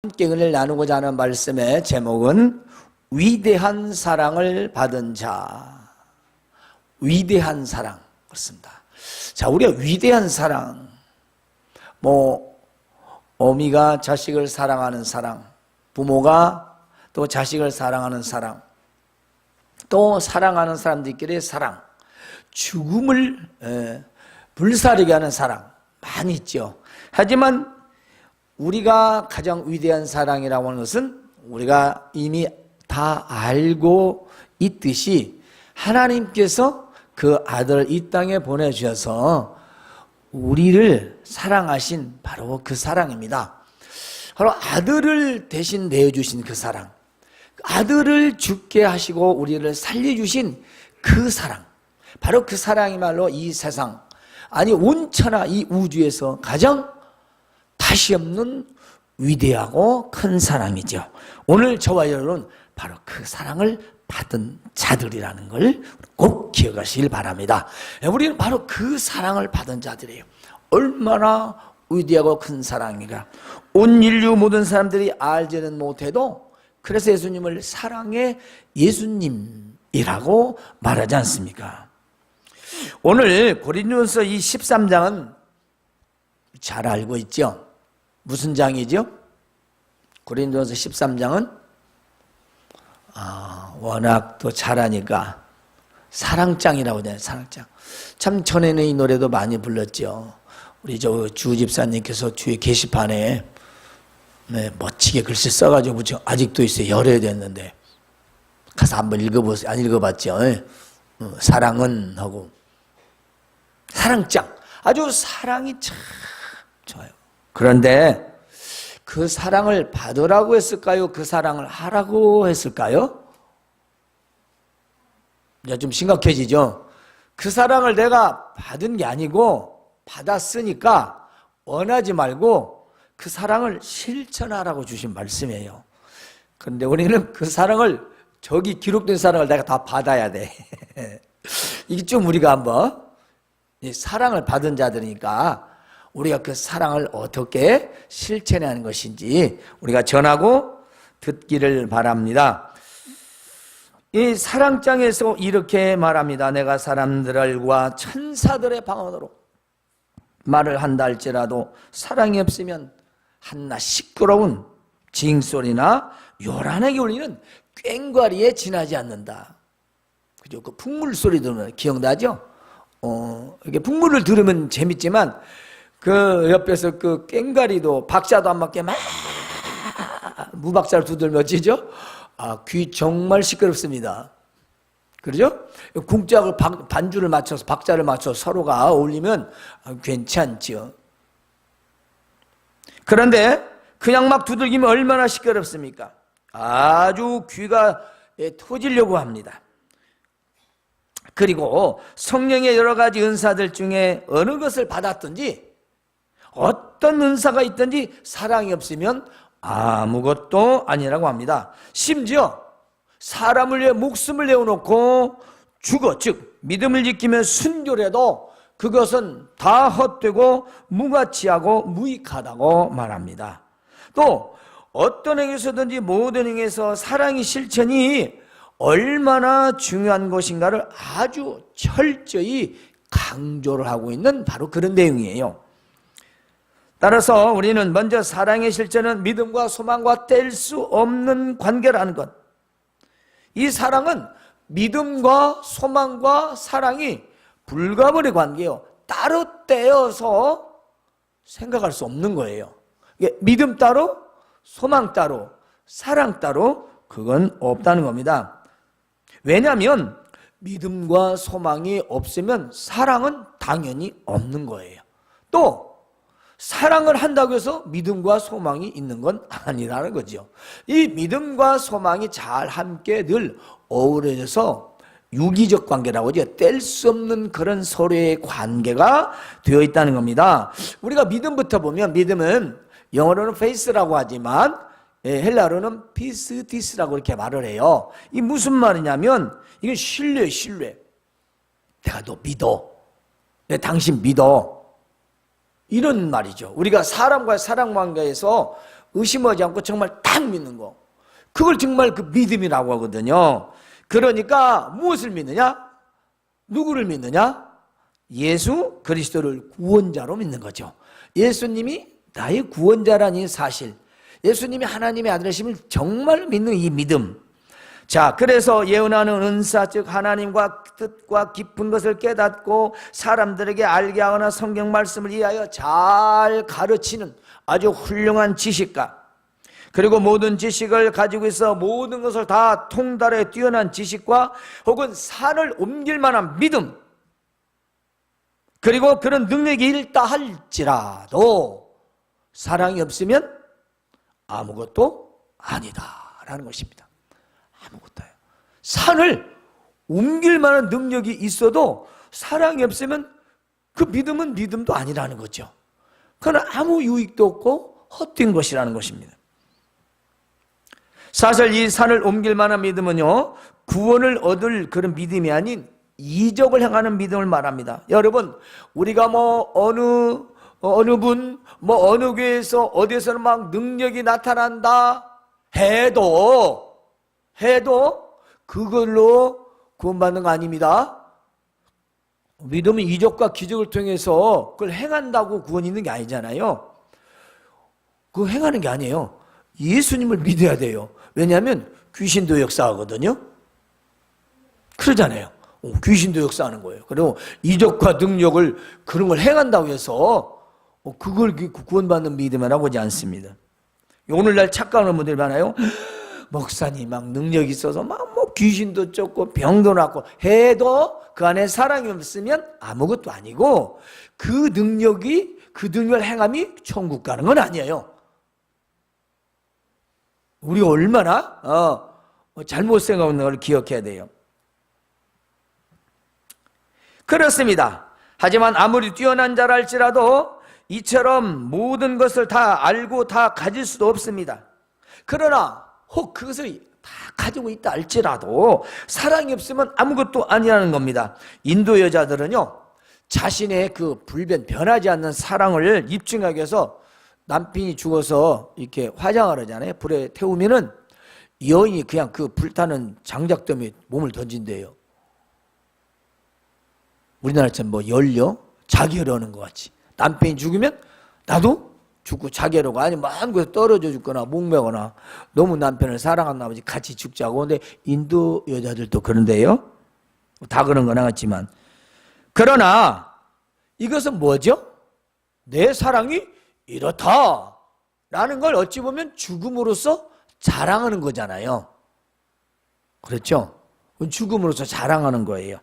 함께 은혜를 나누고자 하는 말씀의 제목은 위대한 사랑을 받은 자. 위대한 사랑. 그렇습니다. 자, 우리가 위대한 사랑, 어미가 자식을 사랑하는 사랑, 부모가 또 자식을 사랑하는 사랑, 또 사랑하는 사람들끼리의 사랑, 죽음을 불사르게 하는 사랑 많이 있죠. 하지만 우리가 가장 위대한 사랑이라고 하는 것은 우리가 이미 다 알고 있듯이 하나님께서 그 아들을 이 땅에 보내주셔서 우리를 사랑하신 바로 그 사랑입니다. 바로 아들을 대신 내어주신 그 사랑, 아들을 죽게 하시고 우리를 살려주신 그 사랑, 바로 그 사랑이말로 이 세상, 아니 온천하 이 우주에서 가장 다시 없는 위대하고 큰 사랑이죠. 오늘 저와 여러분 바로 그 사랑을 받은 자들이라는 걸 꼭 기억하시길 바랍니다. 우리는 바로 그 사랑을 받은 자들이에요. 얼마나 위대하고 큰 사랑이라 온 인류 모든 사람들이 알지는 못해도 그래서 예수님을 사랑의 예수님이라고 말하지 않습니까? 오늘 고린도전서 이 13장은 잘 알고 있죠? 무슨 장이죠? 고린도전서 13장은 워낙 또 잘하니까 사랑장이라고 하잖아요. 사랑장. 참 전에는 이 노래도 많이 불렀죠. 우리 주 집사님께서 뒤에 게시판에 멋지게 글씨 써가지고 붙여 아직도 있어요. 열애야 됐는데 가서 한번 읽어보세요. 안 읽어봤죠? 사랑은 하고 사랑장. 아주 사랑이 참 좋아요. 그런데 그 사랑을 받으라고 했을까요? 그 사랑을 하라고 했을까요? 이제 좀 심각해지죠. 그 사랑을 내가 받은 게 아니고 받았으니까 원하지 말고 그 사랑을 실천하라고 주신 말씀이에요. 그런데 우리는 그 사랑을 저기 기록된 사랑을 내가 다 받아야 돼. 이게 좀 우리가 한번 사랑을 받은 자들이니까 우리가 그 사랑을 어떻게 실천해야 하는 것인지 우리가 전하고 듣기를 바랍니다. 이 사랑장에서 이렇게 말합니다. 내가 사람들과 천사들의 방언으로 말을 한다 할지라도 사랑이 없으면 한낱 시끄러운 징소리나 요란하게 울리는 꽹과리에 지나지 않는다. 그죠? 그 풍물 소리 들으면 기억나죠? 이렇게 풍물을 들으면 재밌지만 그 옆에서 그 꽹과리도 박자도 안 맞게 막 무박자를 두들며 치죠? 귀 정말 시끄럽습니다. 그러죠? 궁짝을 반주를 맞춰서 박자를 맞춰서 서로가 어울리면 괜찮죠. 그런데 그냥 막 두들기면 얼마나 시끄럽습니까? 아주 귀가 터지려고 합니다. 그리고 성령의 여러 가지 은사들 중에 어느 것을 받았든지 어떤 은사가 있든지 사랑이 없으면 아무것도 아니라고 합니다. 심지어 사람을 위해 목숨을 내어놓고 죽어, 즉 믿음을 지키며 순교해도 그것은 다 헛되고 무가치하고 무익하다고 말합니다. 또 어떤 행위에서든지 모든 행위에서 사랑의 실천이 얼마나 중요한 것인가를 아주 철저히 강조를 하고 있는 바로 그런 내용이에요. 따라서 우리는 먼저 사랑의 실천은 믿음과 소망과 뗄 수 없는 관계라는 것. 이 사랑은 믿음과 소망과 사랑이 불가분의 관계예요. 따로 떼어서 생각할 수 없는 거예요. 믿음 따로, 소망 따로, 사랑 따로 그건 없다는 겁니다. 왜냐하면 믿음과 소망이 없으면 사랑은 당연히 없는 거예요. 또 사랑을 한다고 해서 믿음과 소망이 있는 건 아니라는 거죠. 이 믿음과 소망이 잘 함께 늘 어우러져서 유기적 관계라고 하죠. 뗄 수 없는 그런 서로의 관계가 되어 있다는 겁니다. 우리가 믿음부터 보면 믿음은 영어로는 faith라고 하지만 헬라어로는 피스티스라고 이렇게 말을 해요. 이 무슨 말이냐면 이건 신뢰. 내가 너 믿어. 내가 당신 믿어. 이런 말이죠. 우리가 사람과의 사랑 관계에서 의심하지 않고 정말 딱 믿는 거. 그걸 정말 그 믿음이라고 하거든요. 그러니까 무엇을 믿느냐? 누구를 믿느냐? 예수 그리스도를 구원자로 믿는 거죠. 예수님이 나의 구원자라는 사실, 예수님이 하나님의 아들이심을 정말 믿는 이 믿음. 자, 그래서 예언하는 은사, 즉 하나님과 뜻과 깊은 것을 깨닫고 사람들에게 알게 하거나 성경 말씀을 이해하여 잘 가르치는 아주 훌륭한 지식가, 그리고 모든 지식을 가지고 있어 모든 것을 다 통달해 뛰어난 지식과 혹은 산을 옮길 만한 믿음, 그리고 그런 능력이 있다 할지라도 사랑이 없으면 아무것도 아니다라는 것입니다. 아무것도요. 산을 옮길 만한 능력이 있어도 사랑이 없으면 그 믿음은 믿음도 아니라는 거죠. 그건 아무 유익도 없고 헛된 것이라는 것입니다. 사실 이 산을 옮길 만한 믿음은요, 구원을 얻을 그런 믿음이 아닌 이적을 행하는 믿음을 말합니다. 여러분, 우리가 어느 분, 어느 교회에서 어디에서는 막 능력이 나타난다 해도 그걸로 구원받는 거 아닙니다. 믿음은 이적과 기적을 통해서 그걸 행한다고 구원이 있는 게 아니잖아요. 그거 행하는 게 아니에요. 예수님을 믿어야 돼요. 왜냐하면 귀신도 역사하거든요. 그러잖아요. 귀신도 역사하는 거예요. 그리고 이적과 능력을 그런 걸 행한다고 해서 그걸 구원받는 믿음이라고 하지 않습니다. 오늘날 착각하는 분들이 많아요. 목사님 막 능력이 있어서 막 귀신도 쫓고 병도 낫고 해도 그 안에 사랑이 없으면 아무것도 아니고 그 능력을 행함이 천국 가는 건 아니에요. 우리가 얼마나 잘못 생각하는 걸 기억해야 돼요. 그렇습니다. 하지만 아무리 뛰어난 자라 할지라도 이처럼 모든 것을 다 알고 다 가질 수도 없습니다. 그러나 혹 그것을 다 가지고 있다 할지라도 사랑이 없으면 아무것도 아니라는 겁니다. 인도 여자들은요, 자신의 그 변하지 않는 사랑을 입증하기 위해서 남편이 죽어서 이렇게 화장을 하잖아요. 불에 태우면은 여인이 그냥 그 불타는 장작더미에 몸을 던진대요. 우리나라처럼 열려? 자결하는 것 같이. 남편이 죽으면 나도 죽고 자결하고, 아니 먼 곳에 떨어져 죽거나 목매거나 너무 남편을 사랑한 나머지 같이 죽자고. 근데 인도 여자들도 그런데요. 다 그런 건 아니지만. 그러나 이것은 뭐죠? 내 사랑이 이렇다 라는 걸 어찌 보면 죽음으로써 자랑하는 거잖아요. 그렇죠? 죽음으로써 자랑하는 거예요.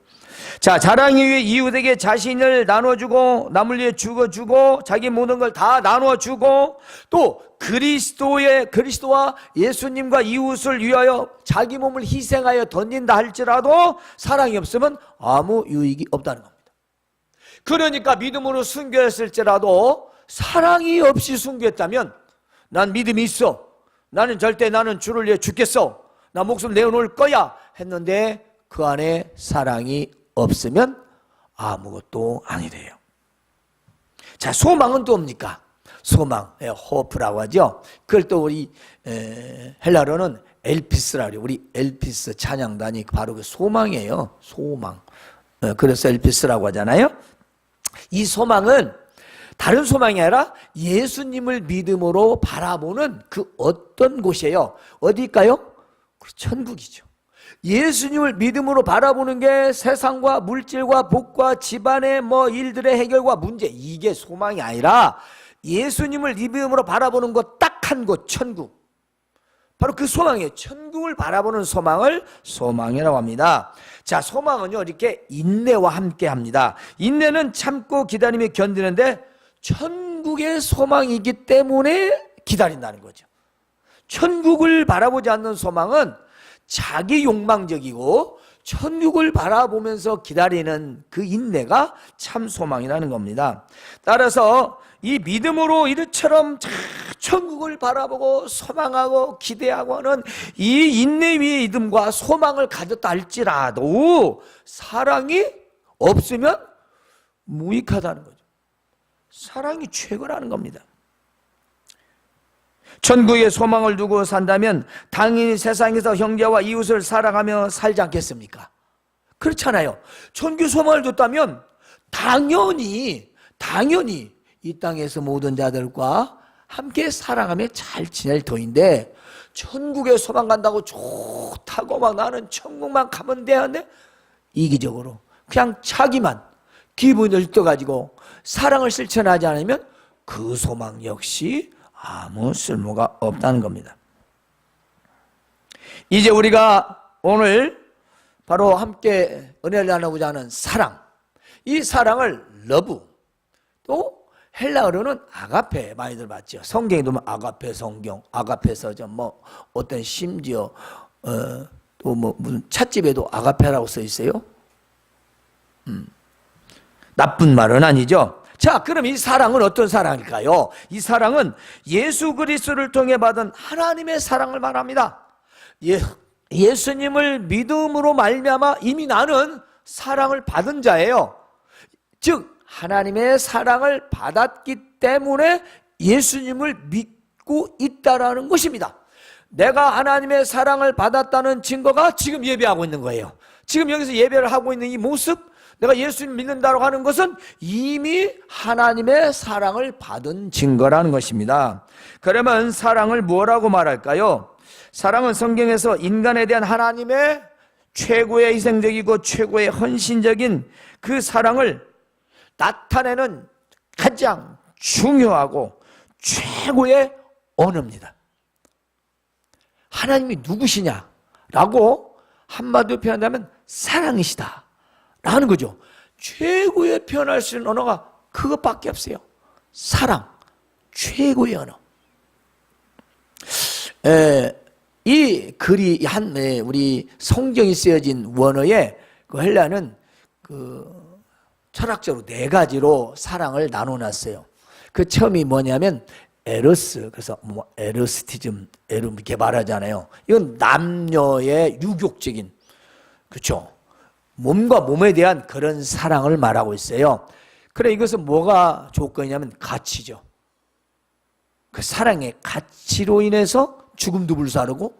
자, 자랑이 위해 이웃에게 자신을 나눠주고 남을 위해 죽어주고 자기 모든 걸 다 나눠주고 또 그리스도와 예수님과 이웃을 위하여 자기 몸을 희생하여 던진다 할지라도 사랑이 없으면 아무 유익이 없다는 겁니다. 그러니까 믿음으로 순교했을지라도 사랑이 없이 순교했다면 난 믿음이 있어, 나는 주를 위해 죽겠어, 나 목숨 내어놓을 거야 했는데 그 안에 사랑이 없으면 아무것도 아니래요. 자, 소망은 또 뭡니까? 소망, 호프라고 하죠. 그걸 또 우리 헬라어로는 엘피스라고 해요. 우리 엘피스 찬양단이 바로 그 소망이에요. 소망. 그래서 엘피스라고 하잖아요. 이 소망은 다른 소망이 아니라 예수님을 믿음으로 바라보는 그 어떤 곳이에요. 어디일까요? 천국이죠. 예수님을 믿음으로 바라보는 게 세상과 물질과 복과 집안의 일들의 해결과 문제, 이게 소망이 아니라 예수님을 믿음으로 바라보는 것 딱 한 곳, 천국. 바로 그 소망이에요. 천국을 바라보는 소망을 소망이라고 합니다. 자, 소망은요, 이렇게 인내와 함께 합니다. 인내는 참고 기다림에 견디는데 천국의 소망이기 때문에 기다린다는 거죠. 천국을 바라보지 않는 소망은 자기 욕망적이고 천국을 바라보면서 기다리는 그 인내가 참 소망이라는 겁니다. 따라서 이 믿음으로 이처럼 천국을 바라보고 소망하고 기대하고 하는 이 인내의 믿음과 소망을 가졌다 할지라도 사랑이 없으면 무익하다는 거죠. 사랑이 최고라는 겁니다. 천국의 소망을 두고 산다면 당연히 세상에서 형제와 이웃을 사랑하며 살지 않겠습니까? 그렇잖아요. 천국 소망을 뒀다면 당연히 이 땅에서 모든 자들과 함께 사랑하며 잘 지낼 터인데, 천국에 소망 간다고 좋다고 막 나는 천국만 가면 되는데 이기적으로 그냥 자기만 기분을 떠가지고 사랑을 실천하지 않으면 그 소망 역시 아무 쓸모가 없다는 겁니다. 이제 우리가 오늘 바로 함께 은혜를 나누고자 하는 사랑, 이 사랑을 러브, 또 헬라어로는 아가페 많이들 봤죠. 성경에 보면 아가페 성경, 아가페 서점, 뭐 어떤 심지어 또 뭐 무슨 찻집에도 아가페라고 써 있어요. 나쁜 말은 아니죠. 자, 그럼 이 사랑은 어떤 사랑일까요? 이 사랑은 예수 그리스도를 통해 받은 하나님의 사랑을 말합니다. 예수님을 믿음으로 말미암아 이미 나는 사랑을 받은 자예요. 즉 하나님의 사랑을 받았기 때문에 예수님을 믿고 있다라는 것입니다. 내가 하나님의 사랑을 받았다는 증거가 지금 예배하고 있는 거예요. 지금 여기서 예배를 하고 있는 이 모습, 내가 예수님 믿는다고 하는 것은 이미 하나님의 사랑을 받은 증거라는 것입니다. 그러면 사랑을 뭐라고 말할까요? 사랑은 성경에서 인간에 대한 하나님의 최고의 희생적이고 최고의 헌신적인 그 사랑을 나타내는 가장 중요하고 최고의 언어입니다. 하나님이 누구시냐라고 한마디로 표현한다면 사랑이시다 라는 거죠. 최고의 표현할 수 있는 언어가 그것밖에 없어요. 사랑, 최고의 언어. 이 글이 우리 성경이 쓰여진 원어에 그 헬라는 철학적으로 4가지로 사랑을 나눠놨어요. 그 처음이 뭐냐면 에로스, 그래서 뭐 에로스티즘, 이렇게 말하잖아요. 이건 남녀의 유격적인, 그렇죠? 몸과 몸에 대한 그런 사랑을 말하고 있어요. 그래, 이것은 뭐가 조건이냐면 가치죠. 그 사랑의 가치로 인해서 죽음도 불사르고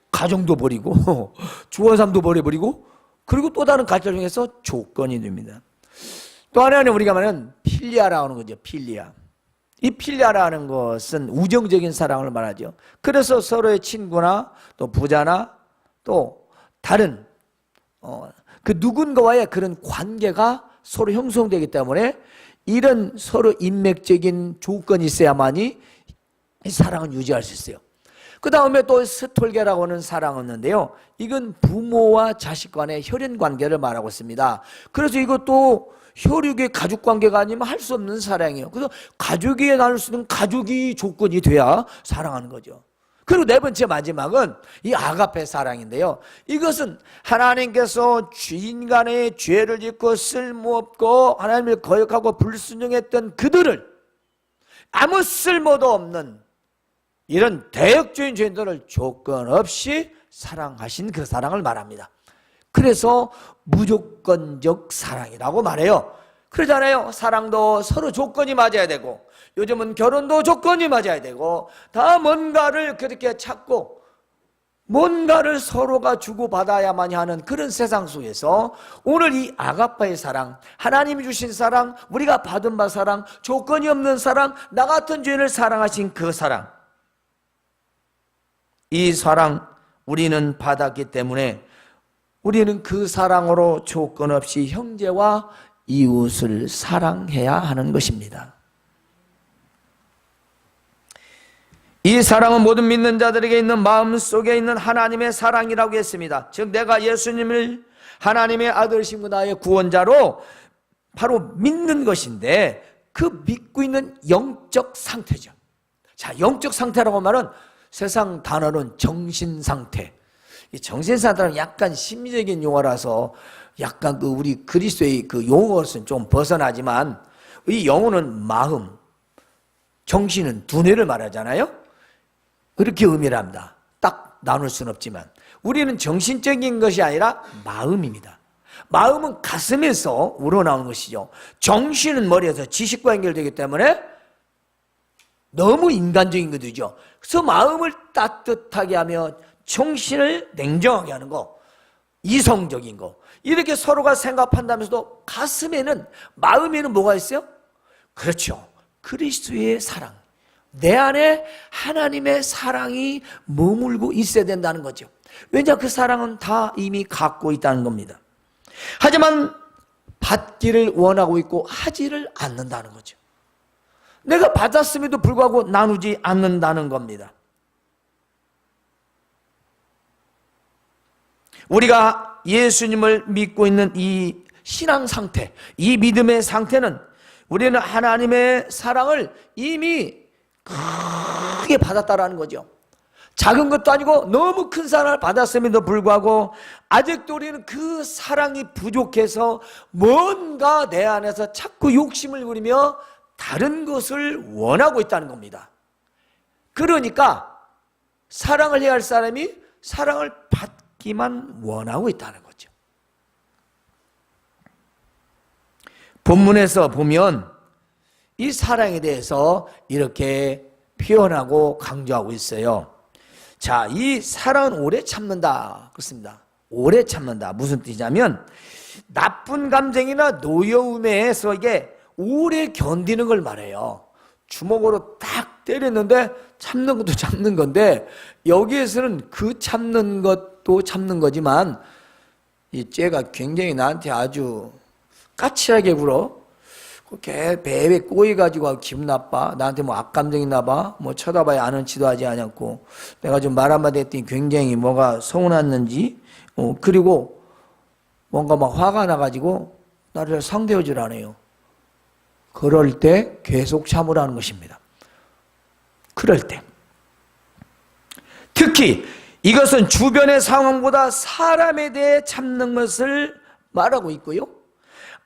가정도 버리고 주어삼도 버려버리고, 그리고 또 다른 가치를 통해서 조건이 됩니다. 또 하나는 우리가 말하는 필리아라고 하는 거죠. 필리아. 이 필리아라는 것은 우정적인 사랑을 말하죠. 그래서 서로의 친구나 또 부자나 또 다른 그 누군가와의 그런 관계가 서로 형성되기 때문에 이런 서로 인맥적인 조건이 있어야만이 이 사랑은 유지할 수 있어요. 그 다음에 또 스톨게라고 하는 사랑은 있는데요. 이건 부모와 자식 간의 혈연 관계를 말하고 있습니다. 그래서 이것도 혈육의 가족 관계가 아니면 할 수 없는 사랑이에요. 그래서 가족이 나눌 수 있는 가족이 조건이 돼야 사랑하는 거죠. 그리고 4번째 마지막은 이 아가페 사랑인데요. 이것은 하나님께서 인간의 죄를 짓고 쓸모없고 하나님을 거역하고 불순종했던 그들을 아무 쓸모도 없는 이런 대역죄인 죄인들을 조건 없이 사랑하신 그 사랑을 말합니다. 그래서 무조건적 사랑이라고 말해요. 그러잖아요. 사랑도 서로 조건이 맞아야 되고, 요즘은 결혼도 조건이 맞아야 되고, 다 뭔가를 그렇게 찾고 뭔가를 서로가 주고받아야만 하는 그런 세상 속에서 오늘 이 아가파의 사랑, 하나님이 주신 사랑, 우리가 받은 바 사랑, 조건이 없는 사랑, 나 같은 죄인을 사랑하신 그 사랑, 이 사랑 우리는 받았기 때문에 우리는 그 사랑으로 조건 없이 형제와 이웃을 사랑해야 하는 것입니다. 이 사랑은 모든 믿는 자들에게 있는 마음속에 있는 하나님의 사랑이라고 했습니다. 즉 내가 예수님을 하나님의 아들이시고 나의 구원자로 바로 믿는 것인데, 그 믿고 있는 영적 상태죠. 자, 영적 상태라고 말은 세상 단어는 정신상태. 이 정신상태는 약간 심리적인 용어라서 약간 우리 그리스도의 그 용어로서는 좀 벗어나지만, 이 영어는 마음, 정신은 두뇌를 말하잖아요. 그렇게 의미를 합니다. 딱 나눌 수는 없지만 우리는 정신적인 것이 아니라 마음입니다. 마음은 가슴에서 우러나오는 것이죠. 정신은 머리에서 지식과 연결되기 때문에 너무 인간적인 것이죠. 그래서 마음을 따뜻하게 하며 정신을 냉정하게 하는 거, 이성적인 거, 이렇게 서로가 생각한다면서도 가슴에는, 마음에는 뭐가 있어요? 그렇죠. 그리스도의 사랑, 내 안에 하나님의 사랑이 머물고 있어야 된다는 거죠. 왜냐, 그 사랑은 다 이미 갖고 있다는 겁니다. 하지만 받기를 원하고 있고 하지를 않는다는 거죠. 내가 받았음에도 불구하고 나누지 않는다는 겁니다. 우리가 예수님을 믿고 있는 이 신앙 상태, 이 믿음의 상태는 우리는 하나님의 사랑을 이미 크게 받았다라는 거죠. 작은 것도 아니고 너무 큰 사랑을 받았음에도 불구하고 아직도 우리는 그 사랑이 부족해서 뭔가 내 안에서 자꾸 욕심을 부리며 다른 것을 원하고 있다는 겁니다. 그러니까 사랑을 해야 할 사람이 사랑을 받기만 원하고 있다는 거죠. 본문에서 보면 이 사랑에 대해서 이렇게 표현하고 강조하고 있어요. 자, 이 사랑은 오래 참는다. 그렇습니다. 오래 참는다. 무슨 뜻이냐면 나쁜 감정이나 노여움에서 이게 오래 견디는 걸 말해요. 주먹으로 딱 때렸는데 참는 것도 참는 건데, 여기에서는 그 참는 것도 참는 거지만 이 쟤가 굉장히 나한테 아주 까칠하게 굴어. 걔 배에 꼬이가지고 기분 나빠. 나한테 뭐 악감정 있나 봐. 뭐 쳐다봐야 아는 지도 하지 않았고, 내가 좀 말 한마디 했더니 굉장히 뭐가 서운했는지, 그리고 뭔가 막 화가 나가지고 나를 상대하질 않아요. 그럴 때 계속 참으라는 것입니다. 그럴 때. 특히 이것은 주변의 상황보다 사람에 대해 참는 것을 말하고 있고요.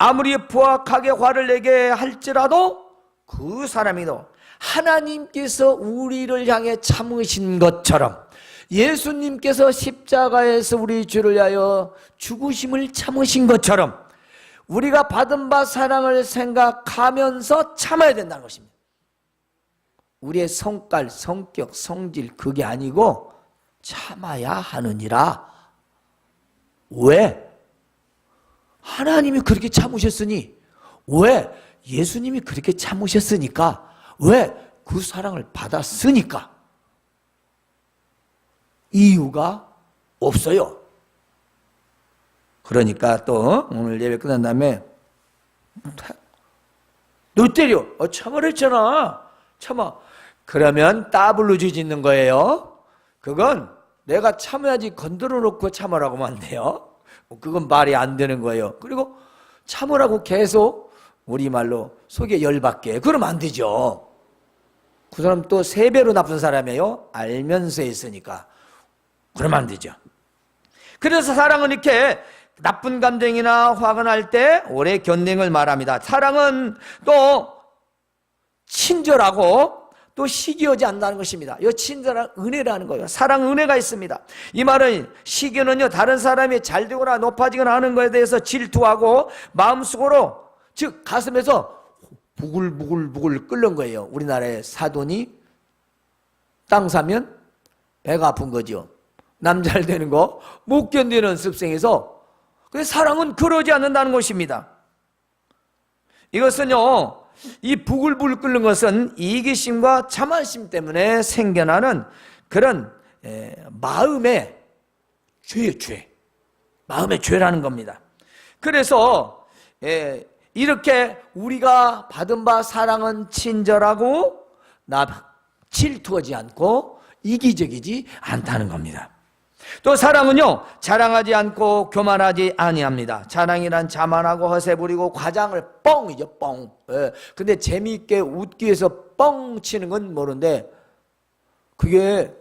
아무리 포악하게 화를 내게 할지라도 그 사람이도 하나님께서 우리를 향해 참으신 것처럼, 예수님께서 십자가에서 우리 죄를 위하여 죽으심을 참으신 것처럼 우리가 받은 바 사랑을 생각하면서 참아야 된다는 것입니다. 우리의 성깔, 성격, 성질 그게 아니고 참아야 하느니라. 왜? 하나님이 그렇게 참으셨으니, 왜? 예수님이 그렇게 참으셨으니까, 왜? 그 사랑을 받았으니까. 이유가 없어요. 그러니까 또 오늘 예배 끝난 다음에 너 때려. 참으랬잖아. 참아. 그러면 더블로 뒤집는 거예요. 그건 내가 참아야지 건드려 놓고 참으라고 하면 안 돼요. 그건 말이 안 되는 거예요. 그리고 참으라고 계속 우리말로 속에 열받게, 그러면 안 되죠. 그 사람 또 3배로 나쁜 사람이에요. 알면서 했으니까. 그러면 안 되죠. 그래서 사랑은 이렇게 나쁜 감정이나 화가 날 때 오래 견디는 걸 말합니다. 사랑은 또 친절하고 또 시기하지 않는다는 것입니다. 이 친절한 은혜라는 거예요. 사랑 은혜가 있습니다. 이 말은, 시기는요 다른 사람이 잘 되거나 높아지거나 하는 것에 대해서 질투하고 마음속으로, 즉 가슴에서 부글부글 끓는 거예요. 우리나라의 사돈이 땅 사면 배가 아픈 거죠. 남 잘 되는 거 못 견디는 습성에서. 그래서 사랑은 그러지 않는다는 것입니다. 이것은요, 이 부글부글 끓는 것은 이기심과 자만심 때문에 생겨나는 그런 마음의 죄, 마음의 죄라는 겁니다. 그래서 이렇게 우리가 받은 바 사랑은 친절하고 질투하지 않고 이기적이지 않다는 겁니다. 또 사랑은요 자랑하지 않고 교만하지 아니합니다. 자랑이란 자만하고 허세 부리고 과장을 뻥이죠, 뻥. 근데 재미있게 웃기 위해서 뻥 치는 건 모르는데, 그게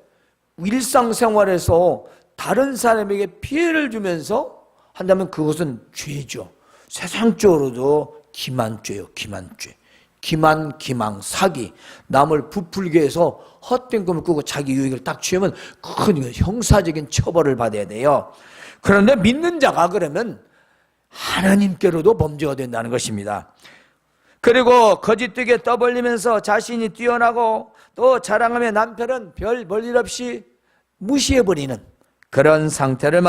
일상생활에서 다른 사람에게 피해를 주면서 한다면 그것은 죄죠. 세상적으로도 기만죄요, 기만죄. 기망, 사기, 남을 부풀게 해서 헛된 꿈을 꾸고 자기 유익을 딱 취하면 큰 형사적인 처벌을 받아야 돼요. 그런데 믿는 자가 그러면 하나님께로도 범죄가 된다는 것입니다. 그리고 거짓되게 떠벌리면서 자신이 뛰어나고 또 자랑하며 남편은 별 볼일 없이 무시해버리는 그런 상태를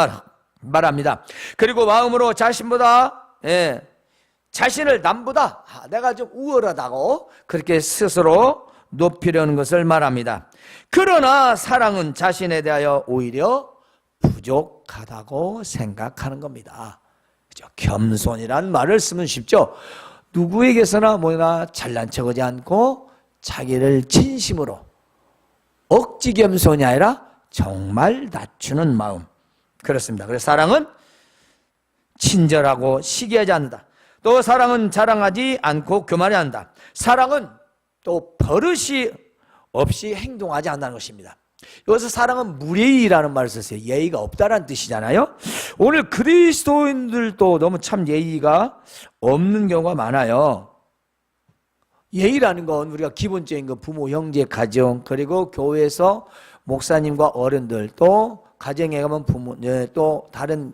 말합니다. 그리고 마음으로 자신보다 자신을 남보다 내가 좀 우월하다고 그렇게 스스로 높이려는 것을 말합니다. 그러나 사랑은 자신에 대하여 오히려 부족하다고 생각하는 겁니다. 겸손이라는 말을 쓰면 쉽죠. 누구에게서나 뭐나 잘난 척하지 않고 자기를 진심으로 억지 겸손이 아니라 정말 낮추는 마음, 그렇습니다. 그래서 사랑은 친절하고 시기하지 않는다. 또 사랑은 자랑하지 않고 교만하지 않는다. 사랑은 또 버릇이 없이 행동하지 않는다는 것입니다. 여기서 사랑은 무예의라는 말을 썼어요. 예의가 없다라는 뜻이잖아요. 오늘 그리스도인들도 너무 참 예의가 없는 경우가 많아요. 예의라는 건 우리가 기본적인 거 부모, 형제, 가정, 그리고 교회에서 목사님과 어른들, 또 가정에 가면 부모, 또 다른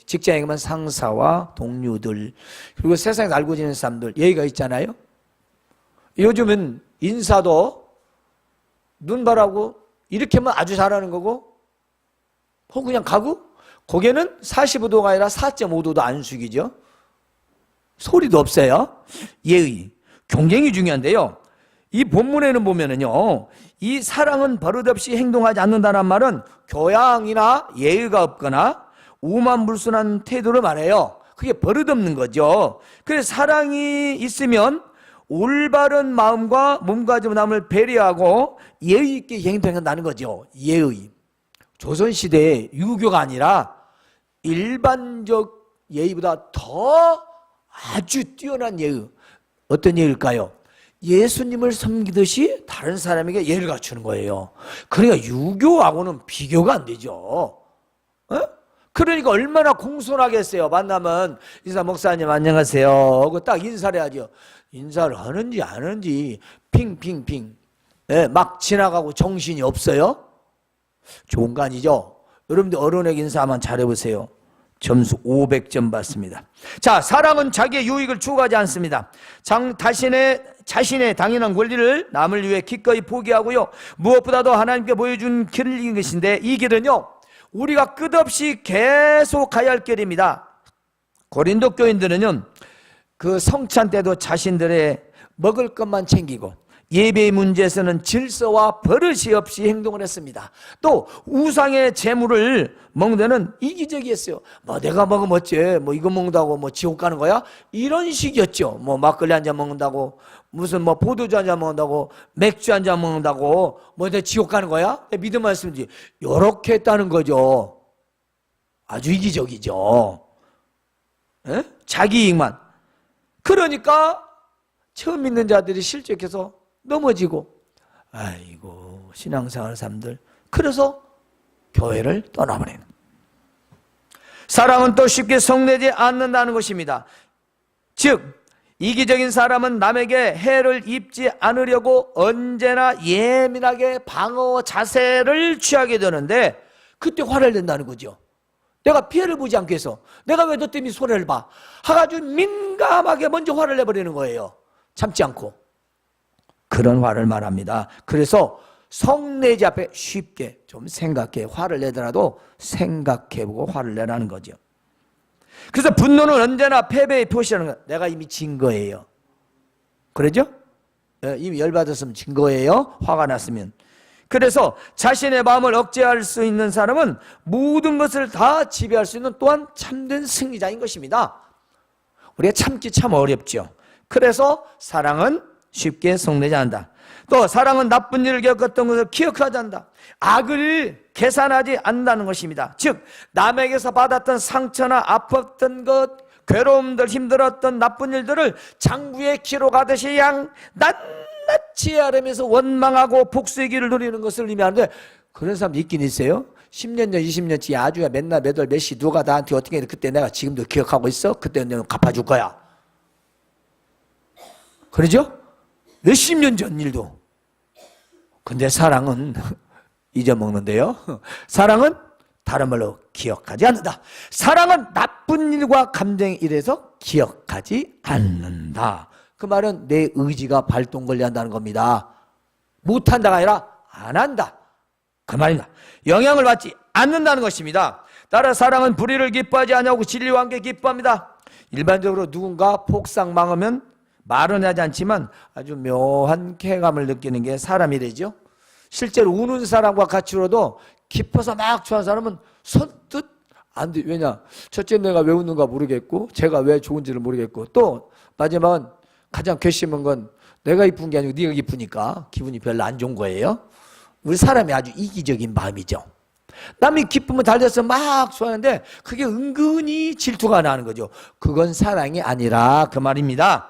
직장에 가면 상사와 동료들, 그리고 세상에 알고 지내는 사람들 예의가 있잖아요. 요즘은 인사도 눈바라고 이렇게 하면 아주 잘하는 거고, 혹은 그냥 가고, 고개는 45도가 아니라 4.5도도 안 숙이죠. 소리도 없어요. 예의, 굉장히 중요한데요. 이 본문에는 보면은요, 이 사랑은 버릇없이 행동하지 않는다는 말은 교양이나 예의가 없거나 우만물순한 태도를 말해요. 그게 버릇없는 거죠. 그래서 사랑이 있으면 올바른 마음과 몸가짐 남을 배려하고 예의 있게 행동한다는 거죠. 예의. 조선시대에 유교가 아니라 일반적 예의보다 더 아주 뛰어난 예의. 어떤 예의일까요? 예수님을 섬기듯이 다른 사람에게 예를 갖추는 거예요. 그러니까 유교하고는 비교가 안 되죠. 그러니까 얼마나 공손하겠어요. 만나면 인사, 목사님 안녕하세요 하고 딱 인사를 해야죠. 인사를 하는지 안 하는지 핑핑핑 막 지나가고 정신이 없어요. 좋은 거 아니죠? 여러분들 어른에게 인사 한번 잘해보세요. 점수 500점 받습니다. 자, 사랑은 자기의 유익을 추구하지 않습니다. 자신의 당연한 권리를 남을 위해 기꺼이 포기하고요. 무엇보다도 하나님께 보여준 길을 이긴 것인데, 이 길은요, 우리가 끝없이 계속 가야 할 길입니다. 고린도 교인들은요, 그 성찬 때도 자신들의 먹을 것만 챙기고, 예배의 문제에서는 질서와 버릇이 없이 행동을 했습니다. 또 우상의 재물을 먹는 데는 이기적이었어요. 뭐 내가 먹으면 어째? 뭐 이거 먹는다고 뭐 지옥 가는 거야? 이런 식이었죠. 뭐 막걸리 한 잔 먹는다고, 무슨 뭐 포도주 한 잔 먹는다고, 맥주 한 잔 먹는다고 뭐 내가 지옥 가는 거야? 믿음 말씀이지. 이렇게 했다는 거죠. 아주 이기적이죠. 자기 이익만. 그러니까 처음 믿는 자들이 실족해서 넘어지고, 아이고 신앙생활 사람들, 그래서 교회를 떠나버리는. 사랑은 또 쉽게 성내지 않는다는 것입니다. 즉 이기적인 사람은 남에게 해를 입지 않으려고 언제나 예민하게 방어 자세를 취하게 되는데, 그때 화를 낸다는 거죠. 내가 피해를 보지 않기 위해서 내가 왜 너 때문에 손해를 봐 하가지고 민감하게 먼저 화를 내버리는 거예요. 참지 않고. 그런 화를 말합니다. 그래서 성내지 앞에 쉽게 좀 생각해, 화를 내더라도 생각해보고 화를 내라는 거죠. 그래서 분노는 언제나 패배의 표시라는 거예요. 내가 이미 진 거예요. 그러죠? 이미 열받았으면 진 거예요. 화가 났으면. 그래서 자신의 마음을 억제할 수 있는 사람은 모든 것을 다 지배할 수 있는 또한 참된 승리자인 것입니다. 우리가 참기 참 어렵죠. 그래서 사랑은 쉽게 성내지 않는다. 또 사랑은 나쁜 일을 겪었던 것을 기억하지 않는다. 악을 계산하지 않는다는 것입니다. 즉 남에게서 받았던 상처나 아팠던 것, 괴로움들, 힘들었던 나쁜 일들을 장부에 기록하듯이 낱낱이 헤아리면서 원망하고 복수의 길을 누리는 것을 의미하는데, 그런 사람 있긴 있어요. 10년 전, 20년치 아주야 맨날 몇 월 몇 시 누가 나한테 어떻게 했는데 그때 내가 지금도 기억하고 있어? 그때 내가 갚아줄 거야. 그러죠? 몇십 년 전 일도. 근데 사랑은 잊어먹는데요. 사랑은 다른 말로 기억하지 않는다. 사랑은 나쁜 일과 감정에 이래서 기억하지 않는다. 그 말은 내 의지가 발동 걸려야 한다는 겁니다. 못한다가 아니라 안 한다, 그 말입니다. 영향을 받지 않는다는 것입니다. 따라 사랑은 불의를 기뻐하지 않냐고 진리와 함께 기뻐합니다. 일반적으로 누군가 폭삭망하면 말은 하지 않지만 아주 묘한 쾌감을 느끼는 게 사람이래죠. 실제로 우는 사람과 같이 울어도 기뻐서 막 좋아하는 사람은 선뜻 안 돼. 왜냐? 첫째, 내가 왜 웃는가 모르겠고, 제가 왜 좋은지를 모르겠고, 또 마지막은 가장 괘씸한 건 내가 이쁜 게 아니고 네가 이쁘니까 기분이 별로 안 좋은 거예요. 우리 사람이 아주 이기적인 마음이죠. 남이 기쁘면 잘 돼서 막 좋아하는데 그게 은근히 질투가 나는 거죠. 그건 사랑이 아니라 그 말입니다.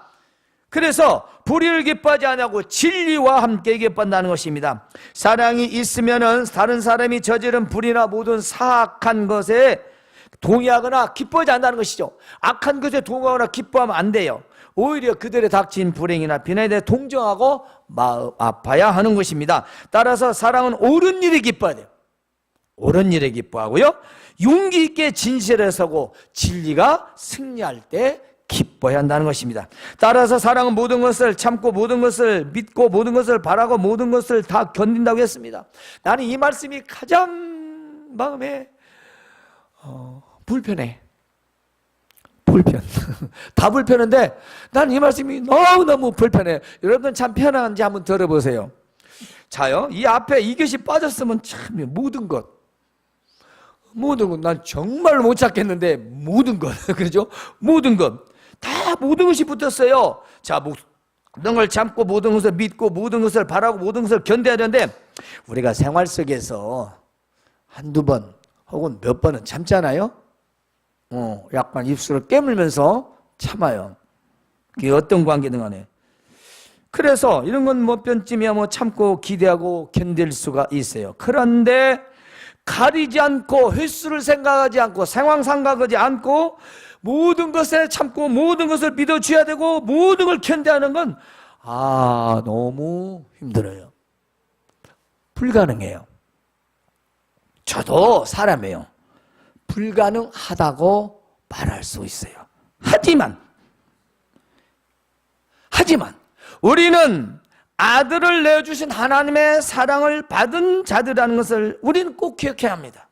그래서 불의를 기뻐하지 않냐고 진리와 함께 기뻐한다는 것입니다. 사랑이 있으면은 다른 사람이 저지른 불의나 모든 사악한 것에 동의하거나 기뻐하지 않는다는 것이죠. 악한 것에 동의하거나 기뻐하면 안 돼요. 오히려 그들의 닥친 불행이나 비난에 대해 동정하고 마음 아파야 하는 것입니다. 따라서 사랑은 옳은 일에 기뻐야 돼요. 옳은 일에 기뻐하고요, 용기 있게 진실에 서고 진리가 승리할 때 기뻐해야 한다는 것입니다. 따라서 사랑은 모든 것을 참고 모든 것을 믿고 모든 것을 바라고 모든 것을 다 견딘다고 했습니다. 나는 이 말씀이 가장 마음에 불편해. 불편. 다 불편한데 나는 이 말씀이 너무너무 불편해. 여러분 참 편한지 한번 들어보세요. 자요, 이 앞에 이것이 빠졌으면 참 모든 것 난 정말 못 찾겠는데 모든 것 그렇죠? 모든 것 다 모든 것이 붙었어요. 자, 모든 걸 참고 모든 것을 믿고 모든 것을 바라고 모든 것을 견뎌야 되는데 우리가 생활 속에서 한두 번 혹은 몇 번은 참잖아요. 약간 입술을 깨물면서 참아요. 그게 어떤 관계든 간에. 그래서 이런 건 몇 번쯤이야 뭐 참고 기대하고 견딜 수가 있어요. 그런데 가리지 않고 횟수를 생각하지 않고 상황 생각하지 않고 모든 것에 참고 모든 것을 믿어줘야 되고 모든 걸 견뎌하는 건 너무 힘들어요. 불가능해요. 저도 사람이에요. 불가능하다고 말할 수 있어요. 하지만 우리는 아들을 내어주신 하나님의 사랑을 받은 자들이라는 것을 우리는 꼭 기억해야 합니다.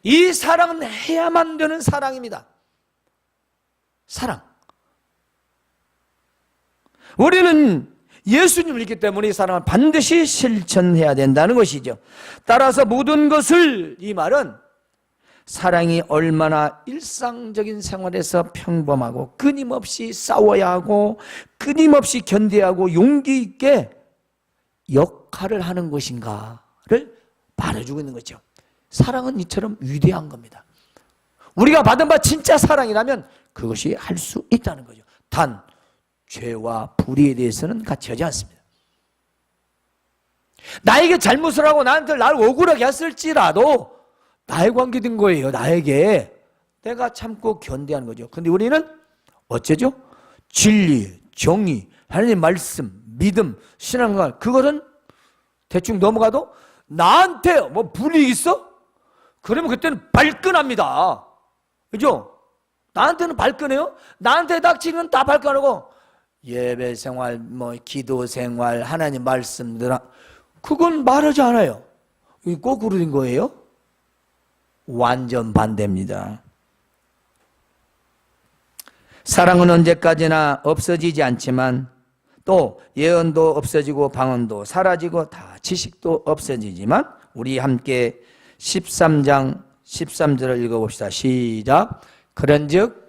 이 사랑은 해야만 되는 사랑입니다. 사랑. 우리는 예수님을 믿기 때문에 이 사랑을 반드시 실천해야 된다는 것이죠. 따라서 모든 것을, 이 말은 사랑이 얼마나 일상적인 생활에서 평범하고 끊임없이 싸워야 하고 끊임없이 견뎌야 하고 용기 있게 역할을 하는 것인가를 말해주고 있는 거죠. 사랑은 이처럼 위대한 겁니다. 우리가 받은 바 진짜 사랑이라면 그것이 할 수 있다는 거죠. 단 죄와 불의에 대해서는 같이 하지 않습니다. 나에게 잘못을 하고 나한테 나를 억울하게 했을지라도 나에 관계된 거예요. 나에게. 내가 참고 견뎌하는 거죠. 근데 우리는 어쩌죠? 진리, 정의, 하나님의 말씀, 믿음, 신앙생활, 그것은 대충 넘어가도 나한테 뭐 불이익 있어? 그러면 그때는 발끈합니다. 그죠? 나한테는 발끈해요? 나한테 닥치는 다 발끈하고 예배 생활, 뭐 기도 생활, 하나님 말씀들, 그건 말하지 않아요. 이게 거꾸로 된 거예요? 완전 반대입니다. 사랑은 언제까지나 없어지지 않지만 또 예언도 없어지고 방언도 사라지고 다 지식도 없어지지만 우리 함께 13장 13절을 읽어봅시다. 시작. 그런즉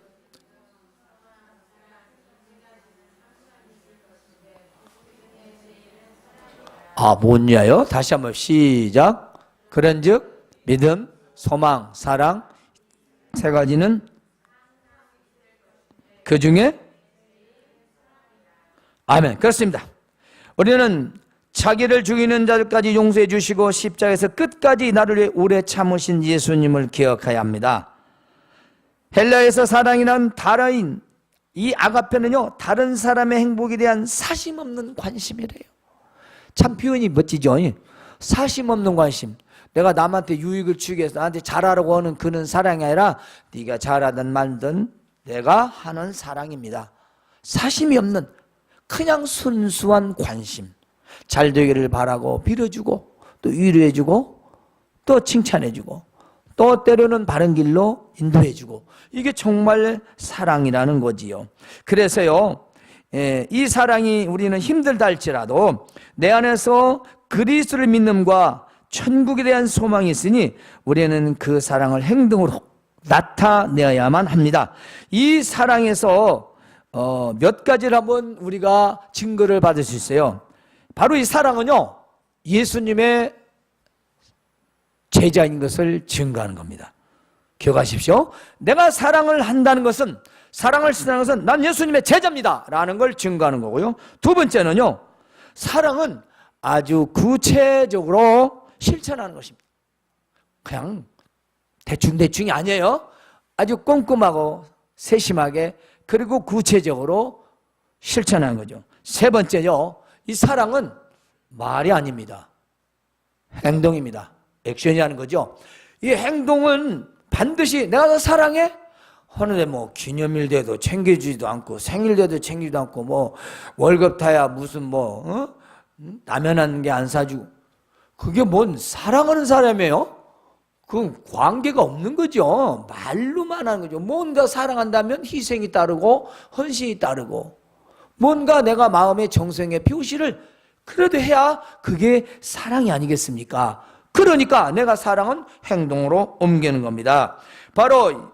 뭐냐요? 다시 한번 시작. 그런즉 믿음, 소망, 사랑 세 가지는 그 중에 아멘. 그렇습니다. 우리는 자기를 죽이는 자들까지 용서해 주시고 십자가에서 끝까지 나를 위해 오래 참으신 예수님을 기억해야 합니다. 헬라에서 사랑이란 다라인, 이 아가페는요 다른 사람의 행복에 대한 사심 없는 관심이래요. 참 표현이 멋지죠. 사심 없는 관심. 내가 남한테 유익을 주기 위해서 나한테 잘하라고 하는 그는 사랑이 아니라 네가 잘하든 말든 내가 하는 사랑입니다. 사심이 없는 그냥 순수한 관심. 잘 되기를 바라고 빌어주고 또 위로해주고 또 칭찬해주고 또 때로는 바른 길로 인도해주고, 이게 정말 사랑이라는 거지요. 그래서요, 이 사랑이 우리는 힘들다 할지라도 내 안에서 그리스도를 믿음과 천국에 대한 소망이 있으니 우리는 그 사랑을 행동으로 나타내야만 합니다. 이 사랑에서 몇 가지를 한번 우리가 증거를 받을 수 있어요. 바로 이 사랑은요, 예수님의 제자인 것을 증거하는 겁니다. 기억하십시오. 내가 사랑을 한다는 것은, 사랑을 쓰는 것은 난 예수님의 제자입니다 라는 걸 증거하는 거고요. 두 번째는요, 사랑은 아주 구체적으로 실천하는 것입니다. 그냥 대충대충이 아니에요. 아주 꼼꼼하고 세심하게, 그리고 구체적으로 실천하는 거죠. 세 번째요, 이 사랑은 말이 아닙니다. 행동입니다. 액션이라는 거죠. 이 행동은 반드시 내가 너 사랑해? 하는데 뭐 기념일 돼도 챙겨주지도 않고 생일 돼도 챙기지도 않고 뭐 월급 타야 무슨 뭐 라면 한 개 안 사주고, 그게 뭔 사랑하는 사람이에요? 그건 관계가 없는 거죠. 말로만 하는 거죠. 뭔가 사랑한다면 희생이 따르고 헌신이 따르고 뭔가 내가 마음의 정성의 표시를 그래도 해야 그게 사랑이 아니겠습니까? 그러니까 내가 사랑은 행동으로 옮기는 겁니다. 바로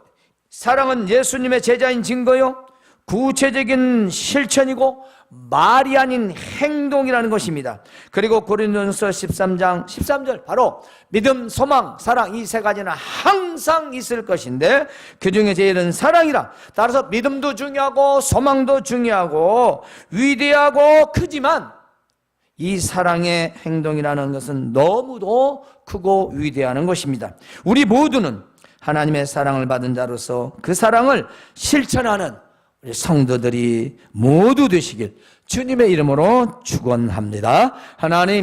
사랑은 예수님의 제자인 증거요, 구체적인 실천이고 말이 아닌 행동이라는 것입니다. 그리고 고린도전서 13장 13절, 바로 믿음, 소망, 사랑, 이 세 가지는 항상 있을 것인데 그 중에 제일은 사랑이라. 따라서 믿음도 중요하고 소망도 중요하고 위대하고 크지만 이 사랑의 행동이라는 것은 너무도 크고 위대한 것입니다. 우리 모두는 하나님의 사랑을 받은 자로서 그 사랑을 실천하는 우리 성도들이 모두 되시길 주님의 이름으로 축원합니다. 하나님